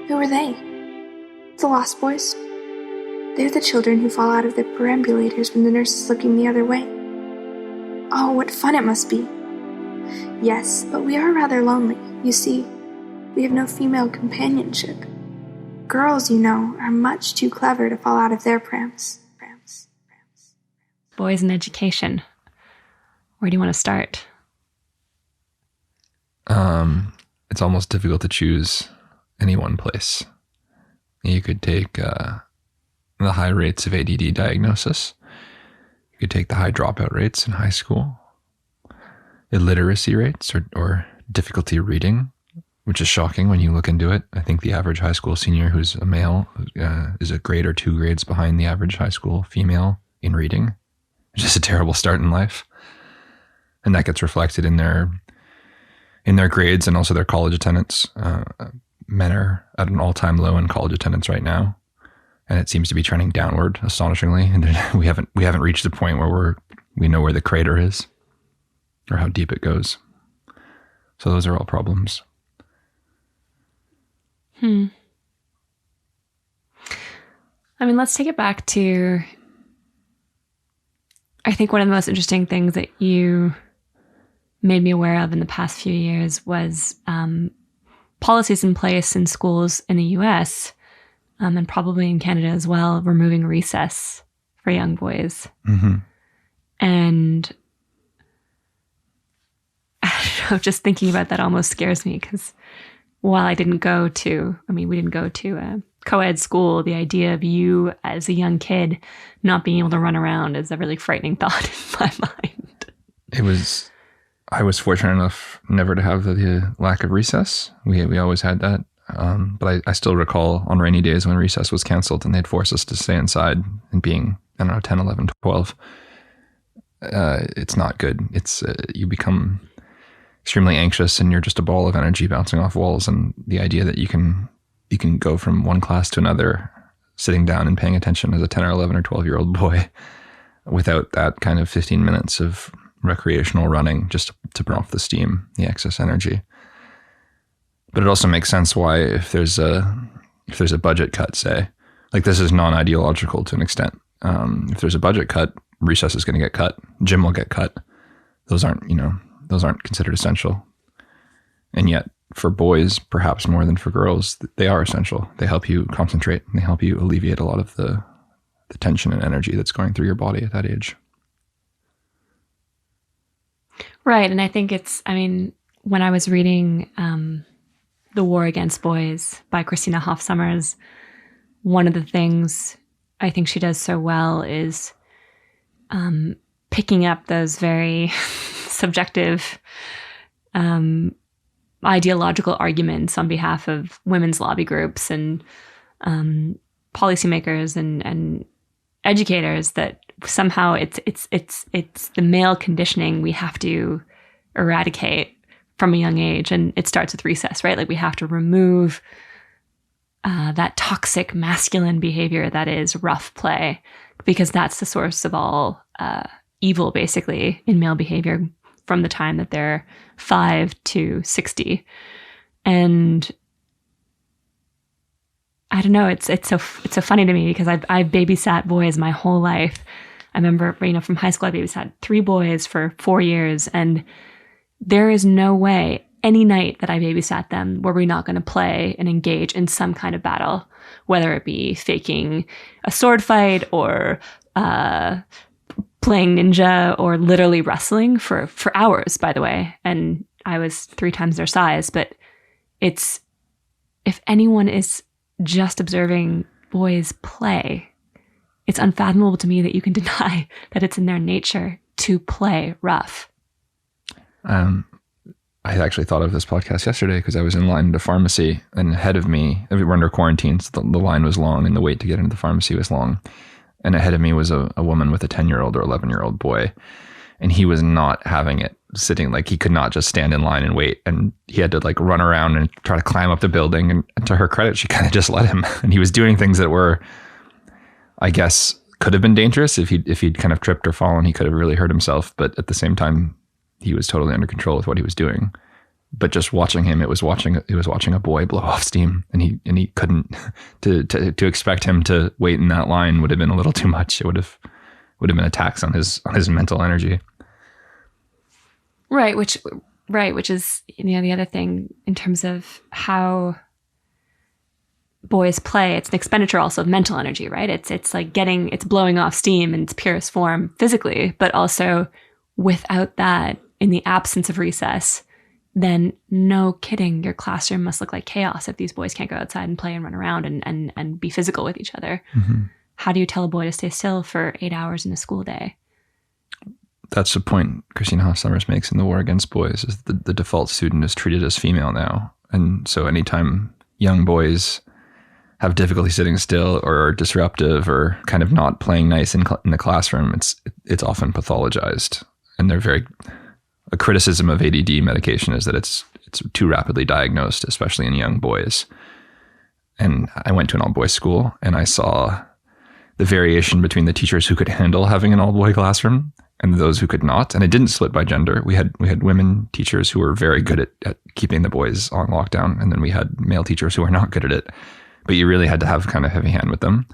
Who are they? The lost boys? They're the children who fall out of their perambulators when the nurse is looking the other way. Oh, what fun it must be. Yes, but we are rather lonely. You see, we have no female companionship. Girls, you know, are much too clever to fall out of their prams. Boys in education. Where do you want to start? It's almost difficult to choose any one place. You could take the high rates of ADD diagnosis. You could take the high dropout rates in high school, illiteracy rates or difficulty reading, which is shocking when you look into it. I think the average high school senior who's a male is a grade or 2 grades behind the average high school female in reading. It's just a terrible start in life. And that gets reflected in their grades and also their college attendance. Men are at an all-time low in college attendance right now, and it seems to be trending downward, astonishingly. And we haven't reached the point where we know where the crater is or how deep it goes. So those are all problems. I mean, let's take it back to, I think one of the most interesting things that you made me aware of in the past few years was policies in place in schools in the US and probably in Canada as well, removing recess for young boys. Mm-hmm. And I don't know, just thinking about that almost scares me because while we didn't go to a co-ed school, the idea of you as a young kid not being able to run around is a really frightening thought in my mind. I was fortunate enough never to have the lack of recess. We always had that. But I still recall on rainy days when recess was canceled and they'd force us to stay inside and being, 10, 11, 12. It's not good. It's you become extremely anxious and you're just a ball of energy bouncing off walls. And the idea that you can go from one class to another sitting down and paying attention as a 10 or 11 or 12-year-old boy without that kind of 15 minutes of recreational running just to burn off the steam, the excess energy. But it also makes sense why if there's a budget cut, say, like this is non-ideological to an extent. If there's a budget cut, recess is going to get cut, gym will get cut. Those aren't considered essential. And yet for boys, perhaps more than for girls, they are essential. They help you concentrate and they help you alleviate a lot of the tension and energy that's going through your body at that age. Right. And I think when I was reading The War Against Boys by Christina Hoff Sommers, one of the things I think she does so well is picking up those very subjective ideological arguments on behalf of women's lobby groups and policymakers and educators that somehow it's the male conditioning we have to eradicate from a young age, and it starts with recess, right? Like we have to remove that toxic masculine behavior that is rough play, because that's the source of all evil, basically, in male behavior from the time that they're 5 to 60. And I don't know, it's so funny to me because I've babysat boys my whole life. I remember, from high school, I babysat 3 boys for 4 years, and there is no way any night that I babysat them were we not going to play and engage in some kind of battle, whether it be faking a sword fight or playing ninja or literally wrestling for hours, by the way. And I was 3 times their size, but if anyone is just observing boys play, it's unfathomable to me that you can deny that it's in their nature to play rough. I actually thought of this podcast yesterday because I was in line at a pharmacy, and ahead of me, we were under quarantine, so the line was long and the wait to get into the pharmacy was long. And ahead of me was a woman with a 10-year-old or 11-year-old boy, and he was not having it, sitting, like he could not just stand in line and wait, and he had to like run around and try to climb up the building, and to her credit, she kind of just let him. And he was doing things that were, I guess, could have been dangerous. If he'd kind of tripped or fallen, he could have really hurt himself. But at the same time, he was totally under control with what he was doing. But just watching him, it was watching a boy blow off steam, and he couldn't to expect him to wait in that line would have been a little too much. It would have been a tax on his mental energy. Right, which is, the other thing in terms of how boys play. It's an expenditure also of mental energy, right? It's like it's blowing off steam in its purest form physically, but also without that, in the absence of recess, then no kidding, your classroom must look like chaos if these boys can't go outside and play and run around and be physical with each other. Mm-hmm. How do you tell a boy to stay still for 8 hours in a school day? That's the point Christina Hoff Sommers makes in The War Against Boys, is the default student is treated as female now. And so anytime young boys have difficulty sitting still or are disruptive or kind of not playing nice in the classroom, it's often pathologized. And a criticism of ADD medication is that it's too rapidly diagnosed, especially in young boys. And I went to an all-boys school, and I saw the variation between the teachers who could handle having an all-boy classroom and those who could not. And it didn't split by gender. We had women teachers who were very good at keeping the boys on lockdown, and then we had male teachers who were not good at it. But you really had to have kind of heavy hand with them,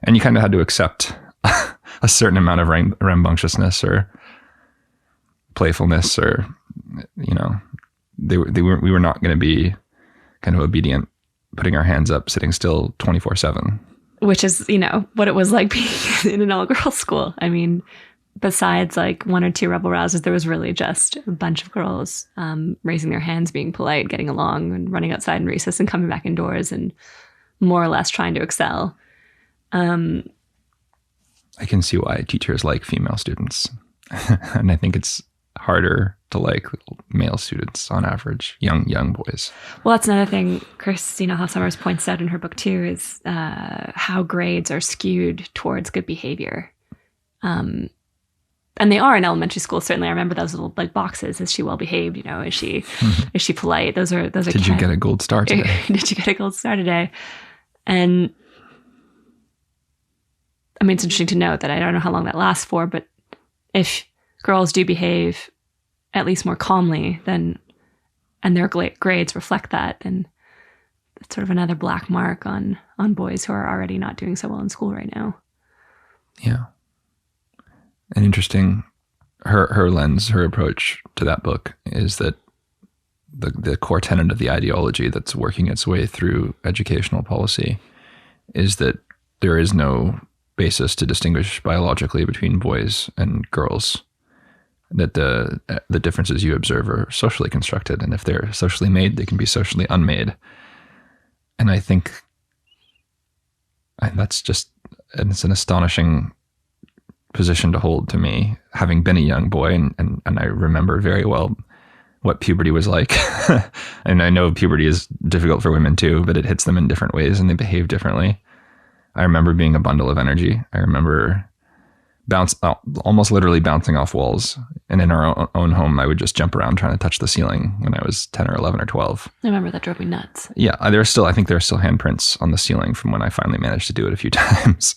and you kind of had to accept a certain amount of rambunctiousness or playfulness, or we were not going to be kind of obedient, putting our hands up, sitting still 24/7. Which is, what it was like being in an all-girls school. I mean, besides like one or two rebel rousers, there was really just a bunch of girls raising their hands, being polite, getting along, and running outside in recess and coming back indoors and more or less trying to excel. I can see why teachers like female students. And I think it's harder to like male students on average, young boys. Well, that's another thing Christina Hoff Sommers points out in her book too, is how grades are skewed towards good behavior. And they are in elementary school. Certainly, I remember those little like boxes. Is she well behaved? Is she polite? Those are. Did you get a gold star today? Did you get a gold star today? And I mean, it's interesting to note that I don't know how long that lasts for, but if girls do behave at least more calmly, and their grades reflect that, then it's sort of another black mark on boys who are already not doing so well in school right now. Yeah. And interesting, her lens, her approach to that book is that the core tenet of the ideology that's working its way through educational policy is that there is no basis to distinguish biologically between boys and girls, that the differences you observe are socially constructed, and if they're socially made, they can be socially unmade. And I think it's an astonishing position to hold to me, having been a young boy, and I remember very well what puberty was like. And I know puberty is difficult for women too, but it hits them in different ways and they behave differently. I remember being a bundle of energy. I remember almost literally bouncing off walls. And in our own home, I would just jump around trying to touch the ceiling when I was 10 or 11 or 12. I remember that drove me nuts. Yeah, I think there are still handprints on the ceiling from when I finally managed to do it a few times.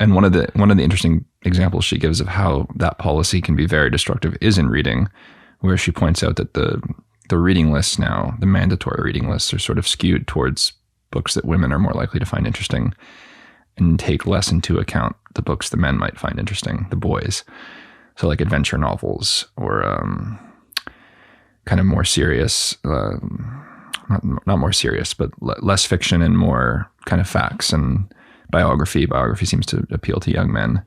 And one of the interesting examples she gives of how that policy can be very destructive is in reading, where she points out that the reading lists now, the mandatory reading lists, are sort of skewed towards books that women are more likely to find interesting and take less into account the books the men might find interesting, the boys. So like adventure novels or kind of more serious, not more serious, but less fiction and more kind of facts and biography. Biography seems to appeal to young men.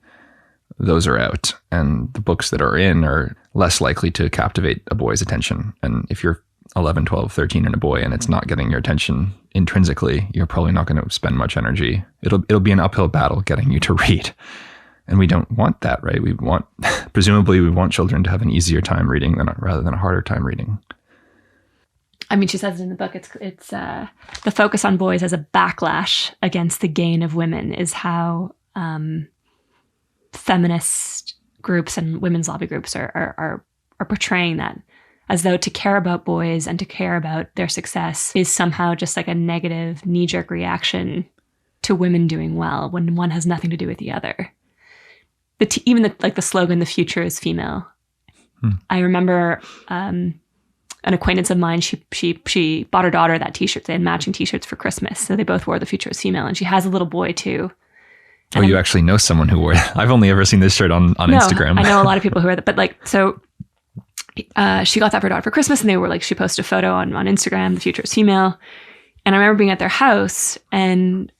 Those are out. And the books that are in are less likely to captivate a boy's attention. And if you're 11, 12, 13 and a boy and it's not getting your attention intrinsically, you're probably not going to spend much energy. It'll be an uphill battle getting you to read. And we don't want that, right? Presumably we want children to have an easier time reading rather than a harder time reading. I mean, she says it in the book, it's the focus on boys as a backlash against the gain of women is how feminist groups and women's lobby groups are portraying that, as though to care about boys and to care about their success is somehow just like a negative knee-jerk reaction to women doing well when one has nothing to do with the other. Even the slogan, "The future is female," I remember an acquaintance of mine, she bought her daughter that t-shirt. They had matching t-shirts for Christmas. So they both wore The Future is Female, and she has a little boy too. And you actually know someone who wore it. I've only ever seen this shirt on Instagram. I know a lot of people who wear that, but like, so she got that for her daughter for Christmas, and they were like, she posted a photo on Instagram, The Future is Female. And I remember being at their house, and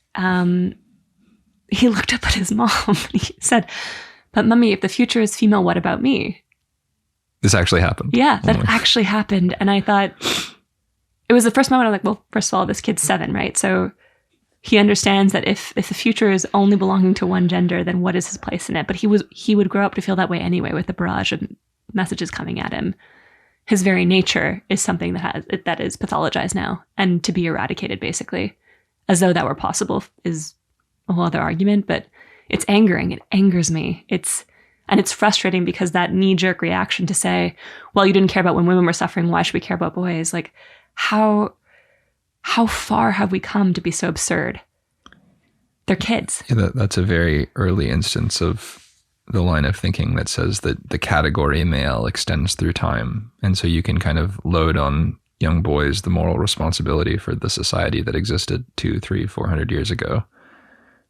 he looked up at his mom and he said, "But Mummy, if the future is female, what about me?" This actually happened. Yeah, that actually happened. And I thought, it was the first moment I was like, well, first of all, this kid's 7, right? So he understands that if the future is only belonging to one gender, then what is his place in it? But he would grow up to feel that way anyway, with the barrage of messages coming at him. His very nature is something that is pathologized now and to be eradicated, basically. As though that were possible is a whole other argument, but it's angering. It angers me. It's frustrating because that knee-jerk reaction to say, well, you didn't care about when women were suffering, why should we care about boys? Like, how far have we come to be so absurd? They're kids. Yeah, that's a very early instance of the line of thinking that says that the category male extends through time. And so you can kind of load on young boys the moral responsibility for the society that existed 200, 300, 400 years ago,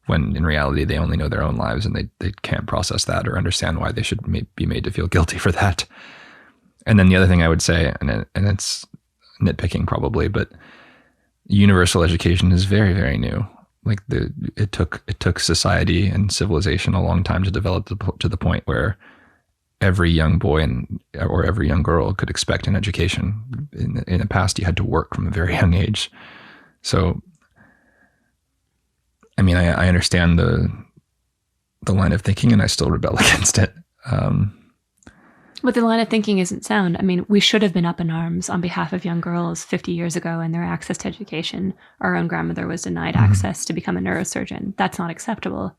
when in reality they only know their own lives and they can't process that or understand why they should be made to feel guilty for that. And then the other thing I would say, and it's nitpicking probably, but universal education is very, very new. Like it took society and civilization a long time to develop to the point where every young boy or every young girl could expect an education. In the past, you had to work from a very young age. So, I mean, I understand the line of thinking, and I still rebel against it. But the line of thinking isn't sound. I mean, we should have been up in arms on behalf of young girls 50 years ago and their access to education. Our own grandmother was denied access to become a neurosurgeon. That's not acceptable.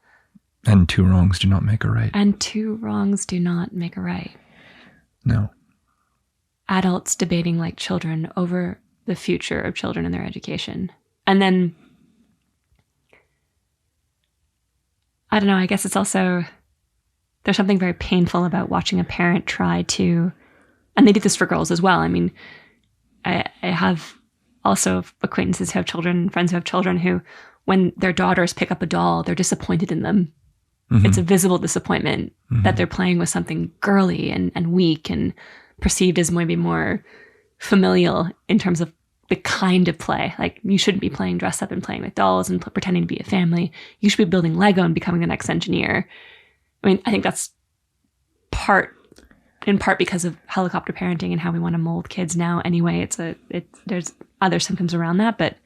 And 2 wrongs do not make a right. And 2 wrongs do not make a right. No. Adults debating like children over the future of children and their education. And then, I don't know, I guess it's also, there's something very painful about watching a parent try to, and they do this for girls as well. I mean, I have also acquaintances who have children, friends who have children who, when their daughters pick up a doll, they're disappointed in them. Mm-hmm. It's a visible disappointment that they're playing with something girly and weak and perceived as maybe more familial in terms of the kind of play. Like, you shouldn't be playing dress up and playing with dolls and pretending to be a family. You should be building Lego and becoming the next engineer. I mean, I think that's in part because of helicopter parenting and how we want to mold kids now. Anyway, there's other symptoms around that, but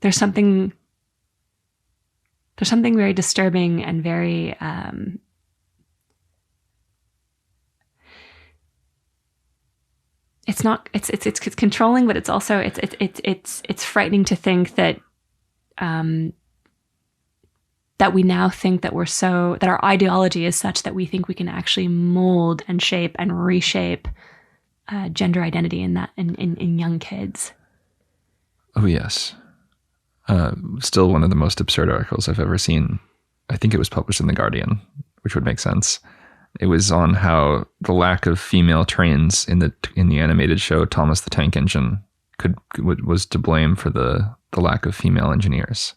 there's something very disturbing and very it's controlling, but it's also it's frightening to think that that we now think that that our ideology is such that we think we can actually mold and shape and reshape gender identity in young kids. Oh, yes. Still one of the most absurd articles I've ever seen. I think it was published in The Guardian, which would make sense. It was on how the lack of female trains in the animated show Thomas the Tank Engine was to blame for the lack of female engineers.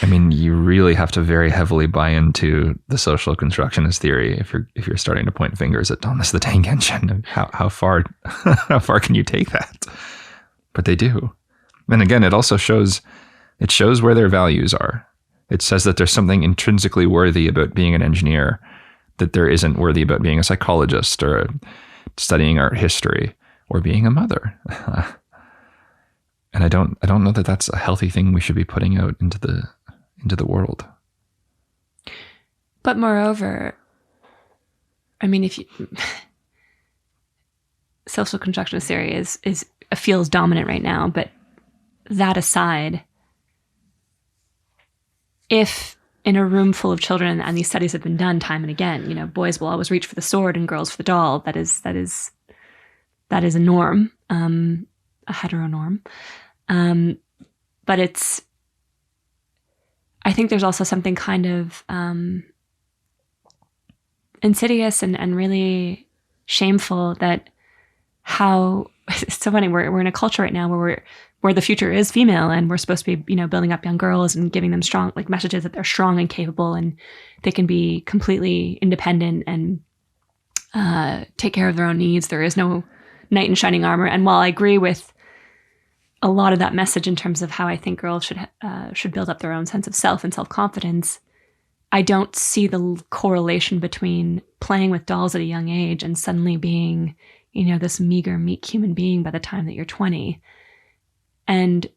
I mean, you really have to very heavily buy into the social constructionist theory if you're starting to point fingers at Thomas the Tank Engine. How far can you take that? But they do. And again, it also shows where their values are. It says that there's something intrinsically worthy about being an engineer that there isn't worthy about being a psychologist or studying art history or being a mother. And I don't know that that's a healthy thing we should be putting out into the world. But moreover, I mean, if you social constructionist theory feels dominant right now, but that aside, if in a room full of children, and these studies have been done time and again, boys will always reach for the sword and girls for the doll. That is a norm, a heteronorm. But I think there's also something kind of insidious and really shameful that how it's so funny. We're in a culture right now where the future is female, and we're supposed to be, building up young girls and giving them strong messages that they're strong and capable and they can be completely independent and take care of their own needs. There is no knight in shining armor. And while I agree with a lot of that message in terms of how I think girls should build up their own sense of self and self-confidence, I don't see the correlation between playing with dolls at a young age and suddenly being, this meager, meek human being by the time that you're 20. And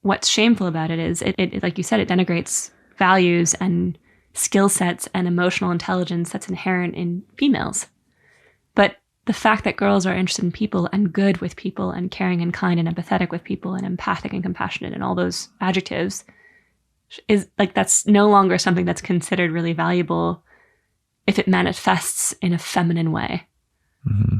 what's shameful about it is it like you said, it denigrates values and skill sets and emotional intelligence that's inherent in females. But the fact that girls are interested in people and good with people and caring and kind and empathetic with people and empathic and compassionate and all those adjectives is that's no longer something that's considered really valuable if it manifests in a feminine way. Mm-hmm.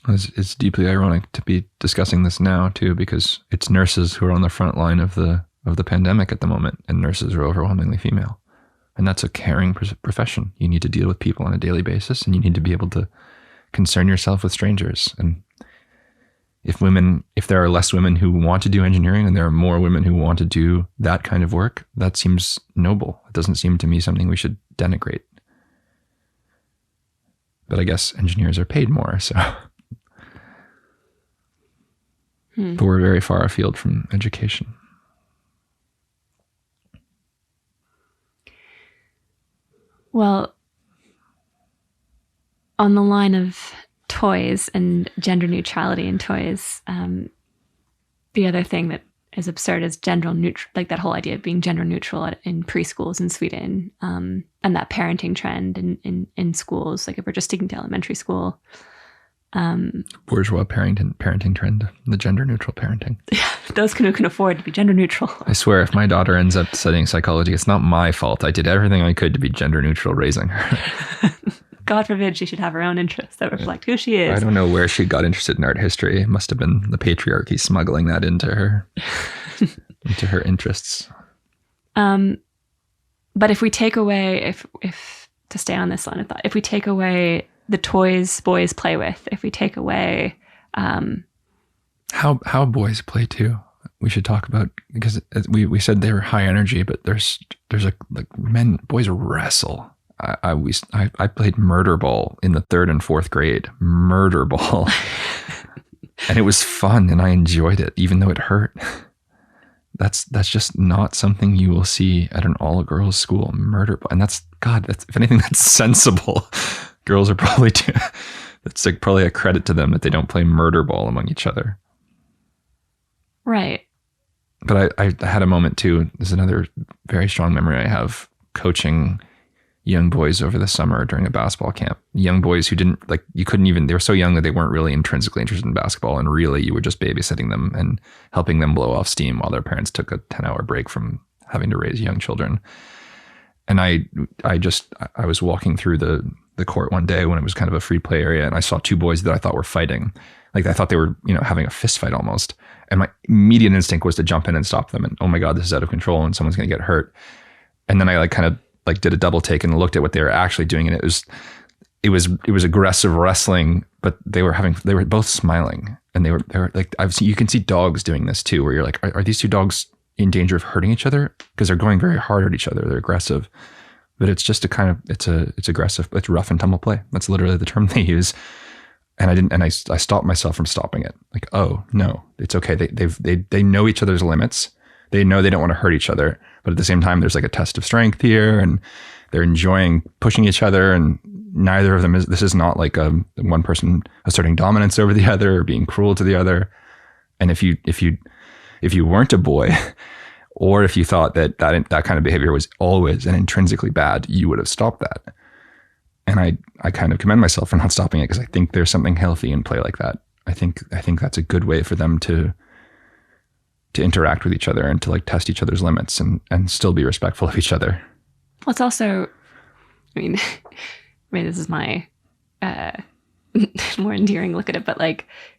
It's deeply ironic to be discussing this now too, because it's nurses who are on the front line of the pandemic at the moment, and nurses are overwhelmingly female, and that's a caring profession. You need to deal with people on a daily basis, and you need to be able to concern yourself with strangers. And if there are less women who want to do engineering and there are more women who want to do that kind of work, that seems noble. It doesn't seem to me something we should denigrate. But I guess engineers are paid more, so. But we're very far afield from education. Well, on the line of toys and gender neutrality in toys, the other thing that is absurd is gender neutral, that whole idea of being gender neutral in preschools in Sweden, and that parenting trend in schools. If we're just sticking to elementary school. Bourgeois parenting trend, the gender neutral parenting. Those who can afford to be gender neutral. I swear, if my daughter ends up studying psychology, it's not my fault. I did everything I could to be gender neutral raising her. God forbid she should have her own interests that reflect who she is. I don't know where she got interested in art history. It must have been the patriarchy smuggling that into her, into her interests. But if we take away, if to stay on this line of thought, if we take away the toys boys play with, if we take away how boys play too, we should talk about, because we said they were high energy, but there's boys wrestle. I played murder ball in the 3rd and 4th grade, murder ball, and it was fun and I enjoyed it, even though it hurt. That's just not something you will see at an all girls school, murder ball, and that's if anything, that's sensible. Girls are probably that's probably a credit to them that they don't play murder ball among each other. Right. But I had a moment too. There's another very strong memory I have coaching young boys over the summer during a basketball camp. Young boys who didn't they were so young that they weren't really intrinsically interested in basketball. And really you were just babysitting them and helping them blow off steam while their parents took a 10-hour break from having to raise young children. And I was walking through the court one day when it was kind of a free play area, and I saw 2 boys that I thought were fighting. I thought they were, having a fist fight almost. And my immediate instinct was to jump in and stop them. And oh my God, this is out of control and someone's going to get hurt. And then I did a double take and looked at what they were actually doing. And it was aggressive wrestling, but they were both smiling, and they were you can see dogs doing this too, where you're like, are these 2 dogs in danger of hurting each other? Because they're going very hard at each other. They're aggressive. But it's just it's aggressive. It's rough and tumble play. That's literally the term they use. And I stopped myself from stopping it. Oh no, it's okay. They know each other's limits. They know they don't want to hurt each other. But at the same time, there's a test of strength here, and they're enjoying pushing each other. And neither of them this is not one person asserting dominance over the other or being cruel to the other. And if you weren't a boy, or if you thought that kind of behavior was always and intrinsically bad, you would have stopped that. And I kind of commend myself for not stopping it, because I think there's something healthy in play like that. I think that's a good way for them to interact with each other and to test each other's limits and still be respectful of each other. Well, it's also, this is my more endearing look at it, but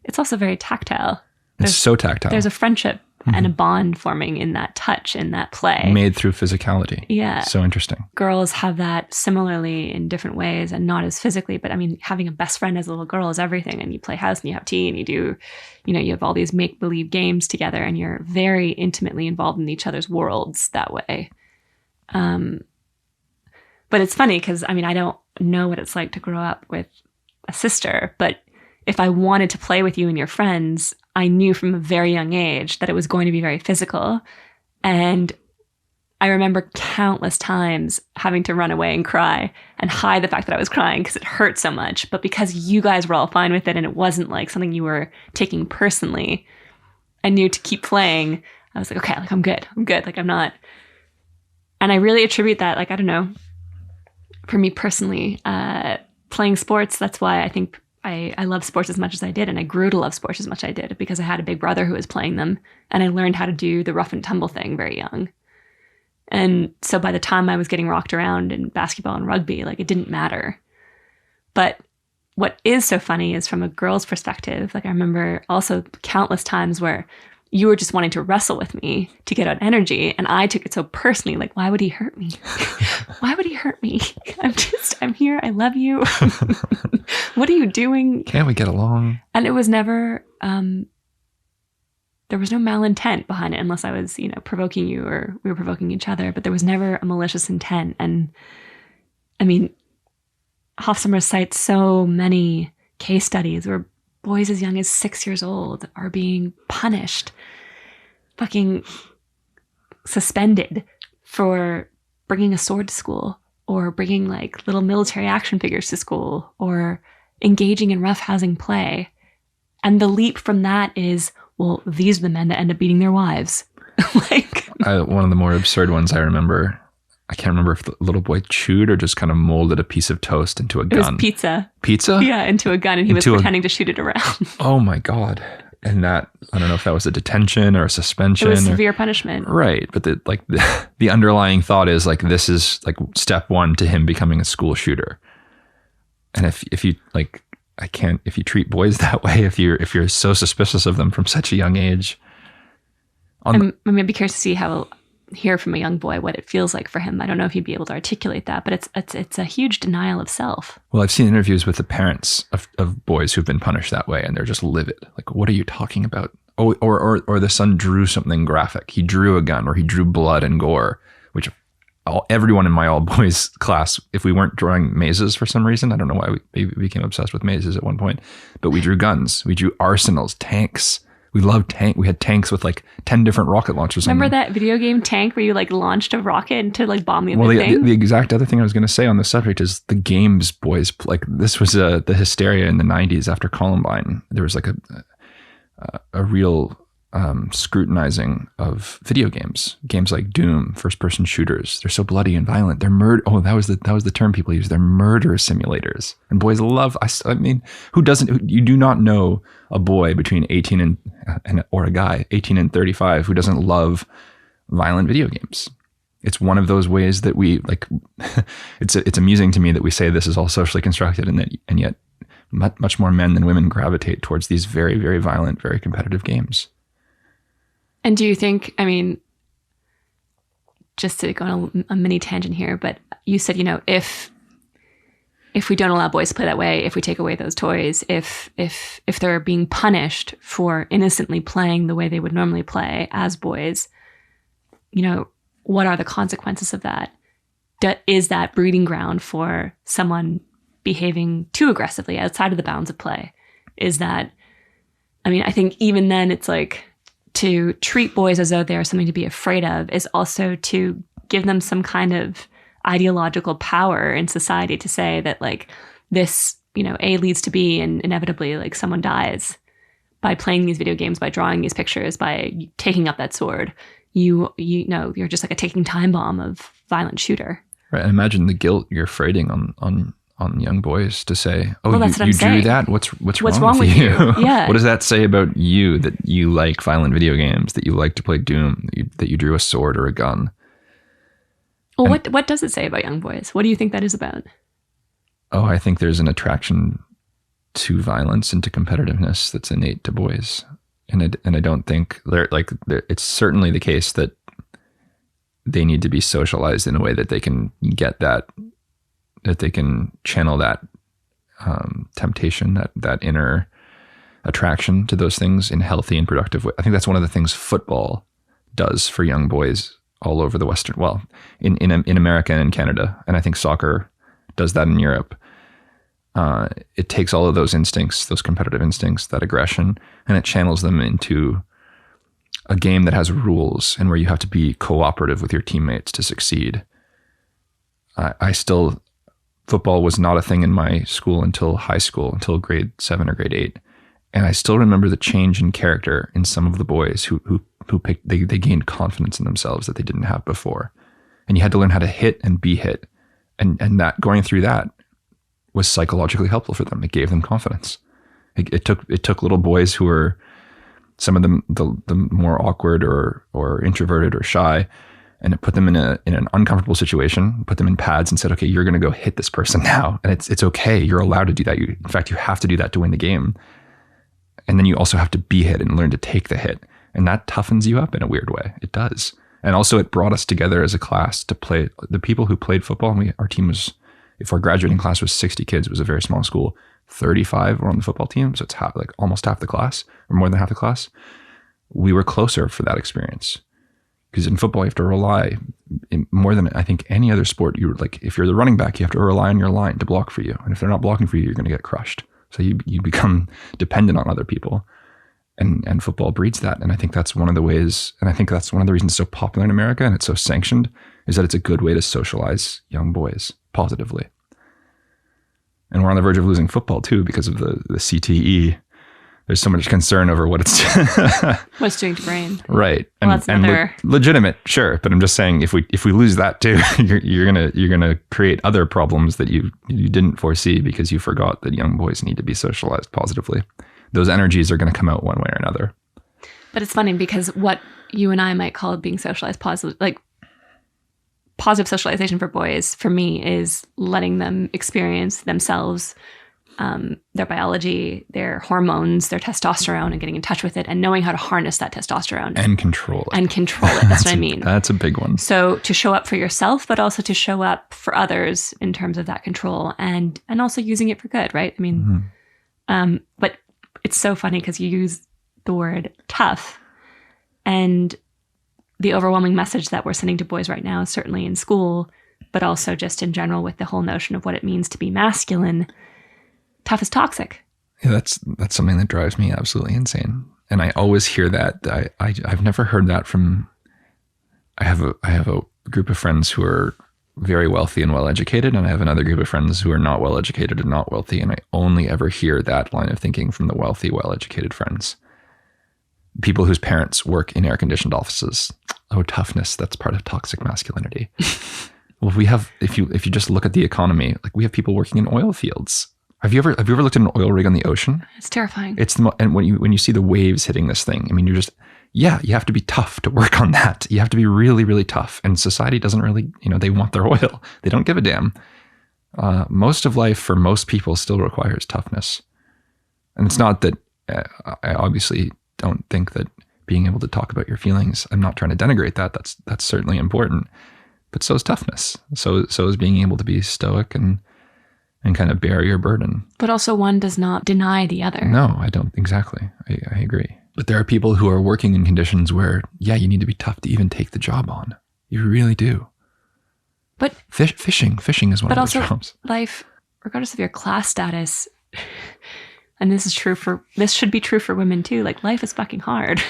it's also very tactile. It's so tactile. There's a friendship and a bond forming in that touch, in that play. Made through physicality. Yeah. So interesting. Girls have that similarly in different ways and not as physically, but I mean, having a best friend as a little girl is everything. And you play house and you have tea and you do, you have all these make-believe games together and you're very intimately involved in each other's worlds that way. But it's funny because, I mean, I don't know what it's like to grow up with a sister, but if I wanted to play with you and your friends, I knew from a very young age that it was going to be very physical. And I remember countless times having to run away and cry and hide the fact that I was crying because it hurt so much. But because you guys were all fine with it and it wasn't like something you were taking personally, I knew to keep playing. I was like, okay, like I'm good. Like I'm not. And I really attribute that, like, I don't know, for me personally, playing sports, that's why I think I love sports as much as I did. And I grew to love sports as much as I did because I had a big brother who was playing them. And I learned how to do the rough and tumble thing very young. And so by the time I was getting rocked around in basketball and rugby, like it didn't matter. But what is so funny is from a girl's perspective, like I remember also countless times where you were just wanting to wrestle with me to get out energy. And I took it so personally, like, why would he hurt me? Why would he hurt me? I'm here. I love you. What are you doing? Can't we get along? And it was never, there was no malintent behind it unless I was, provoking you or we were provoking each other, but there was never a malicious intent. And I mean, Hofstadter cites so many case studies where boys as young as 6 years old are being punished, fucking suspended for bringing a sword to school or bringing like little military action figures to school or engaging in roughhousing play. And the leap from that is, well, these are the men that end up beating their wives. One of the more absurd ones I remember, I can't remember if the little boy chewed or just kind of molded a piece of toast into a gun. It was pizza. Pizza? Yeah, into a gun, and he was pretending to shoot it around. Oh my God. And that, I don't know if that was a detention or a suspension. It was severe punishment. Right. But the underlying thought is like, this is like step one to him becoming a school shooter. And if you like, if you treat boys that way, if you're so suspicious of them from such a young age. I'd be curious to see hear from a young boy what it feels like for him. I don't know if he'd be able to articulate that, but it's a huge denial of self. Well, I've seen interviews with the parents of boys who've been punished that way, and they're just livid. Like, what are you talking about? Oh, or the son drew something graphic. He drew a gun, or he drew blood and gore, which everyone in my all boys class, if we weren't drawing mazes for some reason, I don't know why we became obsessed with mazes at one point, but we drew guns, we drew arsenals, tanks. We loved we had tanks with like 10 different rocket launchers. Remember that video game Tank where you like launched a rocket to like bomb the other thing? The exact other thing I was going to say on this subject is the games boys, like this was the hysteria in the 90s after Columbine. There was like a real scrutinizing of video games like Doom, first person shooters. They're so bloody and violent. They're murder. Oh, that was the term people use. They're murder simulators. And boys love, I mean, who doesn't, you do not know a boy between 18 or a guy 18 and 35 who doesn't love violent video games. It's one of those ways that we like, it's amusing to me that we say this is all socially constructed and yet much more men than women gravitate towards these very, very violent, very competitive games. And do you think, I mean, just to go on a mini tangent here, but you said, if we don't allow boys to play that way, if we take away those toys, if they're being punished for innocently playing the way they would normally play as boys, what are the consequences of that? Is that breeding ground for someone behaving too aggressively outside of the bounds of play? Is that, I mean, I think even then it's like, to treat boys as though they're something to be afraid of is also to give them some kind of ideological power in society to say that like this, A leads to B and inevitably like someone dies by playing these video games, by drawing these pictures, by taking up that sword. You're just like a ticking time bomb of violent shooter. Right. And imagine the guilt you're freighting on young boys to say, "Oh, well, you drew that? What's wrong with you? Yeah. What does that say about you that you like violent video games, that you like to play Doom, that you drew a sword or a gun?" Well, what does it say about young boys? What do you think that is about? Oh, I think there's an attraction to violence and to competitiveness that's innate to boys. And I don't think it's certainly the case that they need to be socialized in a way that they can get that they can channel that temptation, that inner attraction to those things in healthy and productive way. I think that's one of the things football does for young boys all over the Western, well, in America and in Canada. And I think soccer does that in Europe. It takes all of those instincts, those competitive instincts, that aggression, and it channels them into a game that has rules and where you have to be cooperative with your teammates to succeed. Football was not a thing in my school until high school, until grade 7 or grade 8. And I still remember the change in character in some of the boys who picked, they gained confidence in themselves that they didn't have before. And you had to learn how to hit and be hit. And that going through that was psychologically helpful for them. It gave them confidence. It took little boys who were some of them the more awkward or introverted or shy, and it put them in an uncomfortable situation, put them in pads and said, okay, you're going to go hit this person now. And it's okay. You're allowed to do that. In fact, you have to do that to win the game. And then you also have to be hit and learn to take the hit. And that toughens you up in a weird way. It does. And also it brought us together as a class to play. The people who played football, our team was, if our graduating class was 60 kids, it was a very small school, 35 were on the football team. So it's almost half the class, or more than half the class. We were closer for that experience. Because in football, you have to rely more than I think any other sport. If you're the running back, you have to rely on your line to block for you. And if they're not blocking for you, you're going to get crushed. So you become dependent on other people. And football breeds that. And I think that's one of the ways, and I think that's one of the reasons it's so popular in America and it's so sanctioned, is that it's a good way to socialize young boys positively. And we're on the verge of losing football too because of the CTE. There's so much concern over what it's what's doing to brain. Right. Well, that's another legitimate, sure. But I'm just saying if we lose that too, you're gonna create other problems that you didn't foresee because you forgot that young boys need to be socialized positively. Those energies are going to come out one way or another. But it's funny because what you and I might call being socialized positive, like positive socialization for boys, for me, is letting them experience themselves, their biology, their hormones, their testosterone, and getting in touch with it and knowing how to harness that testosterone. And control it. That's what I mean. That's a big one. So to show up for yourself, but also to show up for others in terms of that control and also using it for good, right? I mean, but it's so funny because you use the word tough, and the overwhelming message that we're sending to boys right now, certainly in school, but also just in general with the whole notion of what it means to be masculine, tough is toxic. Yeah, that's something that drives me absolutely insane. And I always hear that. I've never heard that from, I have a group of friends who are very wealthy and well-educated, and I have another group of friends who are not well-educated and not wealthy, and I only ever hear that line of thinking from the wealthy, well-educated friends. People whose parents work in air-conditioned offices. Oh, toughness, that's part of toxic masculinity. Well, we have, if you just look at the economy, like we have people working in oil fields. Have you ever looked at an oil rig on the ocean? It's terrifying. And when you see the waves hitting this thing, I mean, you have to be tough to work on that. You have to be really, really tough. And society doesn't really, they want their oil. They don't give a damn. Most of life for most people still requires toughness. And it's not that I obviously don't think that being able to talk about your feelings, I'm not trying to denigrate that. That's certainly important. But so is toughness. So is being able to be stoic and kind of bear your burden. But also one does not deny the other. No, I don't. Exactly. I agree. But there are people who are working in conditions where, you need to be tough to even take the job on. You really do. But fishing is one of those jobs. But also life, regardless of your class status, and this should be true for women too. Like life is fucking hard.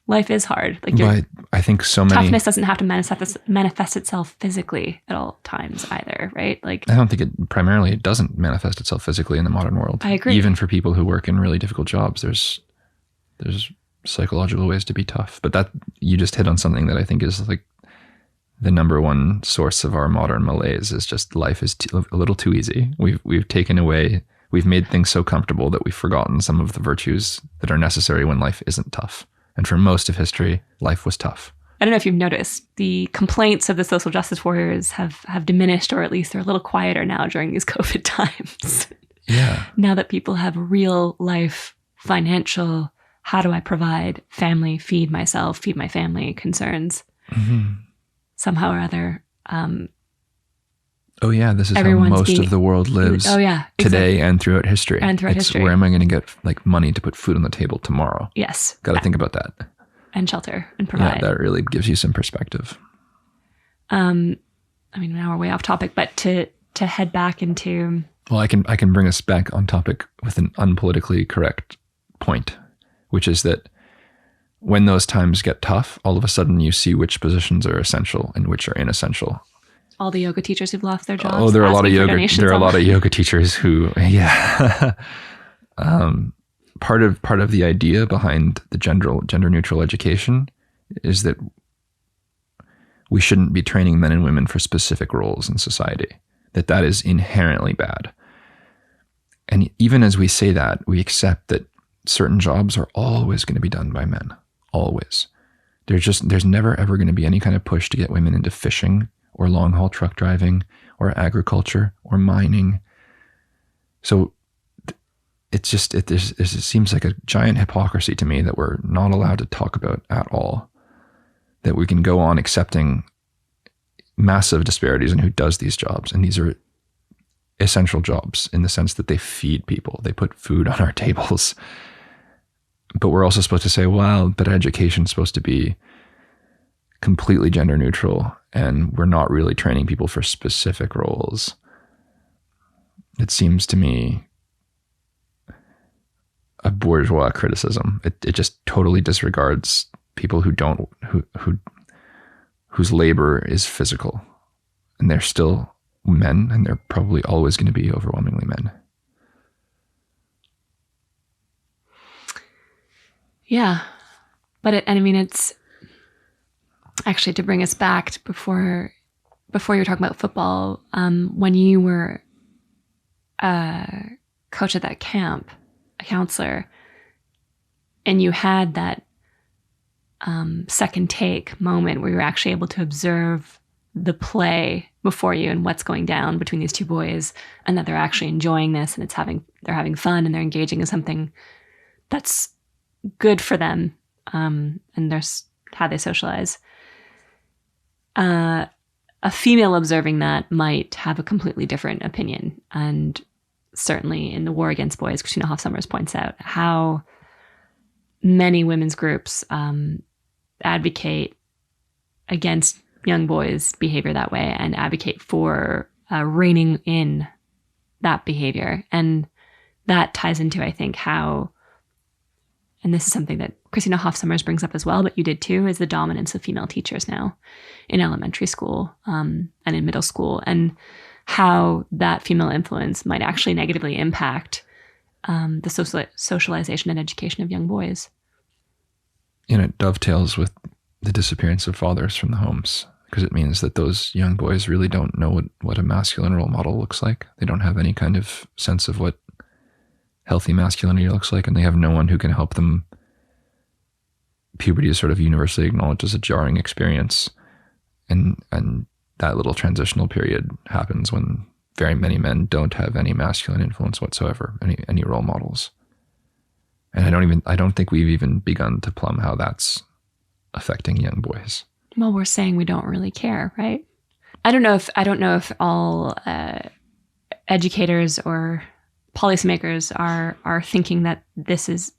Life is hard. But I think so many toughness doesn't have to manifest itself physically at all times either, right? Like I don't think it doesn't manifest itself physically in the modern world. I agree. Even for people who work in really difficult jobs, there's psychological ways to be tough. But that you just hit on something that I think is like the number one source of our modern malaise is just life is a little too easy. We've made things so comfortable that we've forgotten some of the virtues that are necessary when life isn't tough. And for most of history, life was tough. I don't know if you've noticed, the complaints of the social justice warriors have diminished, or at least they're a little quieter now during these COVID times. Yeah. Now that people have real life financial how do I provide family, feed myself, feed my family concerns somehow or other. Oh yeah, this is how Everyone's most being- of the world lives Oh yeah, today exactly. and throughout history. And throughout It's history. where am I going to get like money to put food on the table tomorrow? Yes. Got to think about that. And shelter and provide. Yeah, that really gives you some perspective. I mean, now we're way off topic, but to head back into... Well, I can bring us back on topic with an unpolitically correct point, which is that when those times get tough, all of a sudden you see which positions are essential and which are inessential. all the yoga teachers who've lost their jobs. Oh, there are a lot of asking for yoga. donations There are a lot of online. yoga teachers who, yeah. Part of the idea behind the gender neutral education is that we shouldn't be training men and women for specific roles in society. That is inherently bad. And even as we say that, we accept that certain jobs are always going to be done by men. Always. There's never ever going to be any kind of push to get women into fishing or long haul truck driving or agriculture or mining. So it seems like a giant hypocrisy to me that we're not allowed to talk about at all. That we can go on accepting massive disparities in who does these jobs. And these are essential jobs in the sense that they feed people. They put food on our tables. But we're also supposed to say, well, but education is supposed to be completely gender neutral, and we're not really training people for specific roles. It seems to me a bourgeois criticism. It just totally disregards people whose labor is physical, and they're still men, and they're probably always going to be overwhelmingly men. Yeah. But it's actually, to bring us back to before you were talking about football, when you were a coach at that camp, a counselor, and you had that second take moment where you're actually able to observe the play before you and what's going down between these two boys, and that they're actually enjoying this, and they're having fun, and they're engaging in something that's good for them, and there's how they socialize. A female observing that might have a completely different opinion. And certainly in the War Against Boys, Christina Hoff Sommers points out how many women's groups advocate against young boys' behavior that way and advocate for reining in that behavior. And that ties into, I think, how, and this is something that Christina Hoff Sommers brings up as well, but you did too, is the dominance of female teachers now in elementary school and in middle school, and how that female influence might actually negatively impact the socialization and education of young boys. And it dovetails with the disappearance of fathers from the homes, because it means that those young boys really don't know what a masculine role model looks like. They don't have any kind of sense of what healthy masculinity looks like, and they have no one who can help them. Puberty is sort of universally acknowledged as a jarring experience, and that little transitional period happens when very many men don't have any masculine influence whatsoever, any role models. And I don't think we've even begun to plumb how that's affecting young boys. Well, we're saying we don't really care, right? I don't know if all educators or policymakers are thinking that this is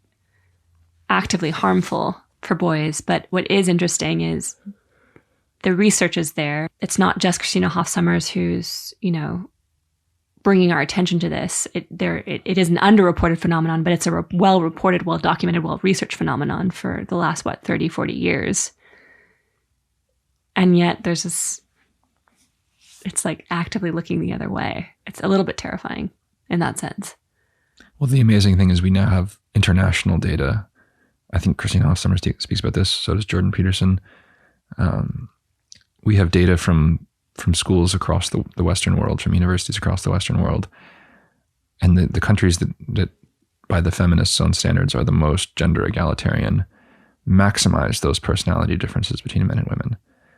actively harmful for boys. But what is interesting is the research is there. It's not just Christina Hoff Sommers who's, bringing our attention to this. It is an underreported phenomenon, but it's a well-reported, well-documented, well-researched phenomenon for the last, 30, 40 years. And yet there's this, it's like actively looking the other way. It's a little bit terrifying in that sense. Well, the amazing thing is we now have international data. I think Christina Hoff Sommers speaks about this. So does Jordan Peterson. We have data from schools across the Western world, from universities across the Western world. And the countries that by the feminists' own standards are the most gender egalitarian maximize those personality differences between men and women.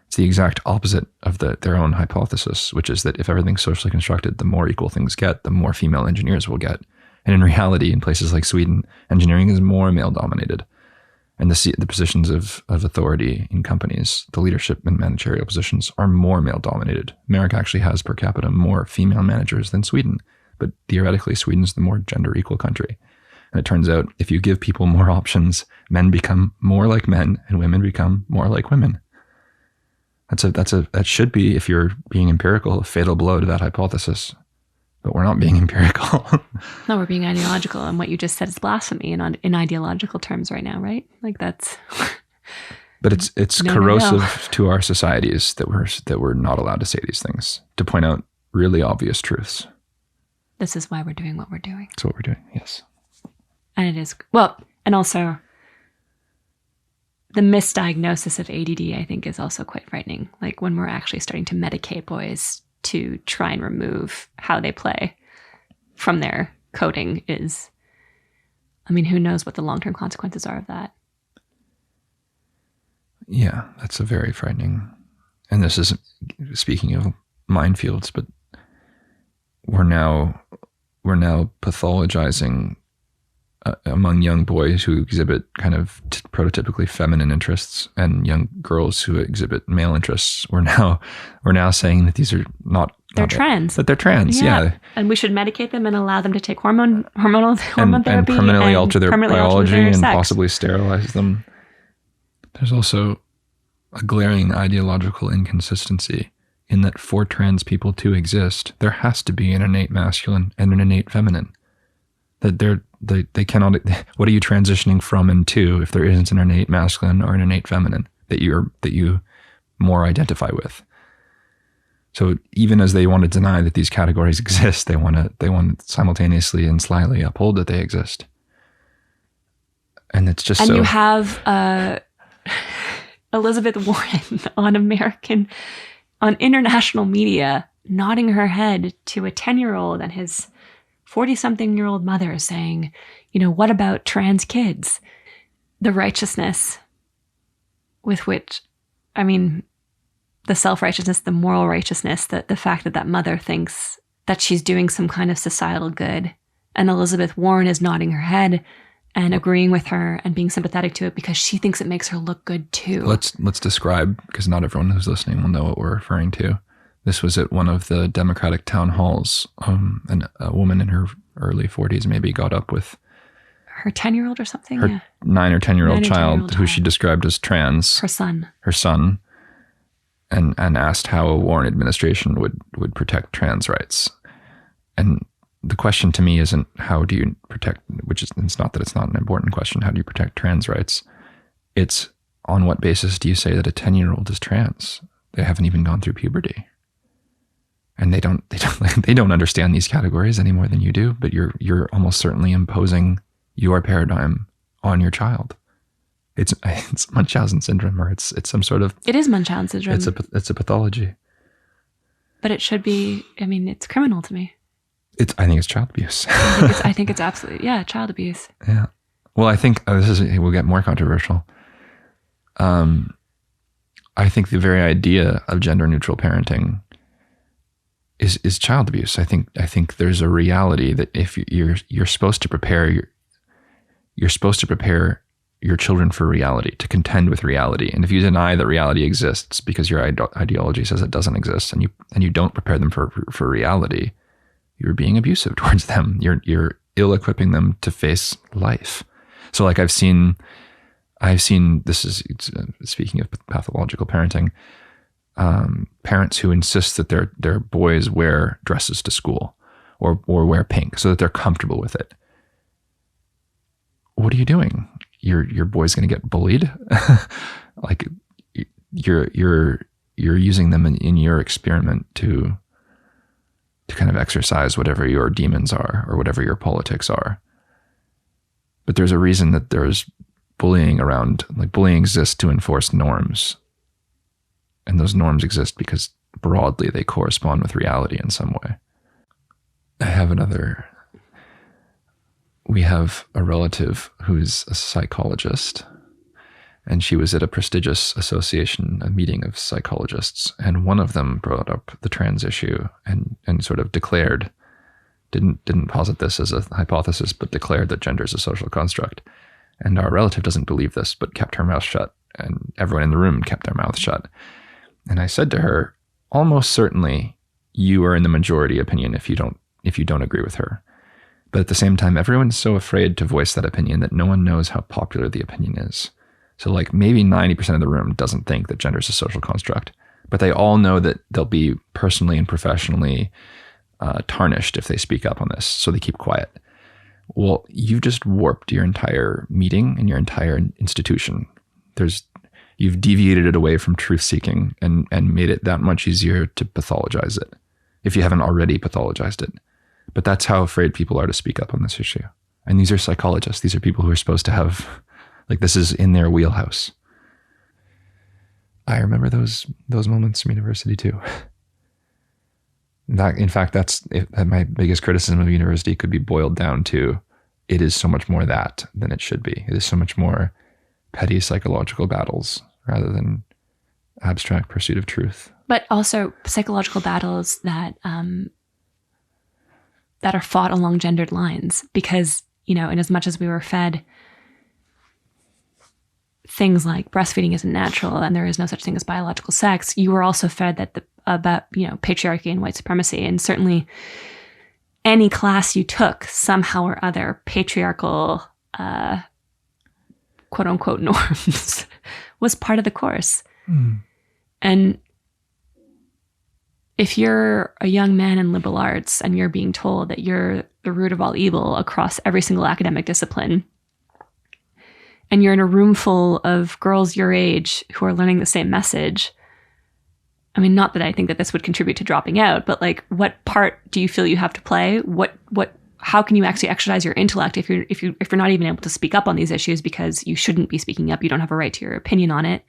It's the exact opposite of their own hypothesis, which is that if everything's socially constructed, the more equal things get, the more female engineers will get. And in reality, in places like Sweden, engineering is more male dominated. And the positions of authority in companies, the leadership and managerial positions, are more male dominated. America actually has per capita more female managers than Sweden, but theoretically Sweden's the more gender equal country. And it turns out if you give people more options, men become more like men and women become more like women. That should be, if you're being empirical, a fatal blow to that hypothesis. But we're not being empirical. No, we're being ideological. And what you just said is blasphemy in ideological terms right now, right? Like that's. But it's corrosive to our societies that we're not allowed to say these things, to point out really obvious truths. This is why we're doing what we're doing. That's what we're doing, yes. And it is, well, and also the misdiagnosis of ADD, I think, is also quite frightening. Like when we're actually starting to medicate boys to try and remove how they play from their coding is, I mean, who knows what the long-term consequences are of that. Yeah, that's a very frightening, and this is speaking of minefields, but we're now pathologizing among young boys who exhibit kind of prototypically feminine interests and young girls who exhibit male interests. We're now saying that these are they're trans. That they're trans, yeah. And we should medicate them and allow them to take hormone therapy and permanently alter their biology and sex. possibly sterilize them. There's also a glaring ideological inconsistency in that for trans people to exist, there has to be an innate masculine and an innate feminine. That they cannot. What are you transitioning from and to if there isn't an innate masculine or an innate feminine that you more identify with? So even as they want to deny that these categories exist, they want to simultaneously and slyly uphold that they exist. And it's just you have Elizabeth Warren on international media nodding her head to a 10-year-old and his 40-something-year-old mother saying, what about trans kids? The righteousness with which, I mean, the self-righteousness, the moral righteousness, the fact that mother thinks that she's doing some kind of societal good, and Elizabeth Warren is nodding her head and agreeing with her and being sympathetic to it because she thinks it makes her look good too. Let's describe, because not everyone who's listening will know what we're referring to. This was at one of the Democratic town halls, and a woman in her early 40s maybe got up with her 10-year-old or something, her 9 or 10-year-old child who she described as trans. Her son. And asked how a Warren administration would protect trans rights. And the question to me isn't how do you protect, it's not that it's not an important question, how do you protect trans rights? It's on what basis do you say that a 10-year-old is trans? They haven't even gone through puberty. And they don't understand these categories any more than you do, but you're almost certainly imposing your paradigm on your child. It's Munchausen syndrome, or it's some sort of. It is Munchausen syndrome. It's a pathology. But it should be. I mean, it's criminal to me. I think it's child abuse. I think it's absolutely child abuse. Yeah. Well, I think we'll get more controversial. I think the very idea of gender neutral parenting is child abuse. I think there's a reality that if you're supposed to prepare you're supposed to prepare your children for reality, to contend with reality. And if you deny that reality exists because your ideology says it doesn't exist, and you don't prepare them for reality, you're being abusive towards them. You're ill-equipping them to face life. So like I've seen this is speaking of pathological parenting, parents who insist that their boys wear dresses to school or wear pink so that they're comfortable with it. What are you doing? Your boy's going to get bullied. Like you're using them in your experiment to kind of exercise whatever your demons are or whatever your politics are. But there's a reason that there's bullying around. Like bullying exists to enforce norms. And those norms exist because broadly they correspond with reality in some way. We have a relative who's a psychologist, and she was at a prestigious association, a meeting of psychologists, and one of them brought up the trans issue and sort of didn't posit this as a hypothesis, but declared that gender is a social construct. And our relative doesn't believe this, but kept her mouth shut. And everyone in the room kept their mouth shut. And I said to her, almost certainly you are in the majority opinion if you don't agree with her. But at the same time, everyone's so afraid to voice that opinion that no one knows how popular the opinion is. So like maybe 90% of the room doesn't think that gender is a social construct, but they all know that they'll be personally and professionally tarnished if they speak up on this. So they keep quiet. Well, you've just warped your entire meeting and your entire institution. You've deviated it away from truth seeking and made it that much easier to pathologize it, if you haven't already pathologized it. But that's how afraid people are to speak up on this issue. And these are psychologists. These are people who are supposed to have, like, this is in their wheelhouse. I remember those moments from university too. In fact, that's my biggest criticism of university could be boiled down to, it is so much more that than it should be. It is so much more petty psychological battles rather than abstract pursuit of truth. But also psychological battles that that are fought along gendered lines, because, in as much as we were fed things like breastfeeding isn't natural and there is no such thing as biological sex, you were also fed that about patriarchy and white supremacy. And certainly any class you took, somehow or other, patriarchal quote unquote norms was part of the course. And if you're a young man in liberal arts and you're being told that you're the root of all evil across every single academic discipline, and you're in a room full of girls your age who are learning the same message, I mean, not that I think that this would contribute to dropping out, but like, what part do you feel you have to play? How can you actually exercise your intellect if you're not even able to speak up on these issues because you shouldn't be speaking up? You don't have a right to your opinion on it.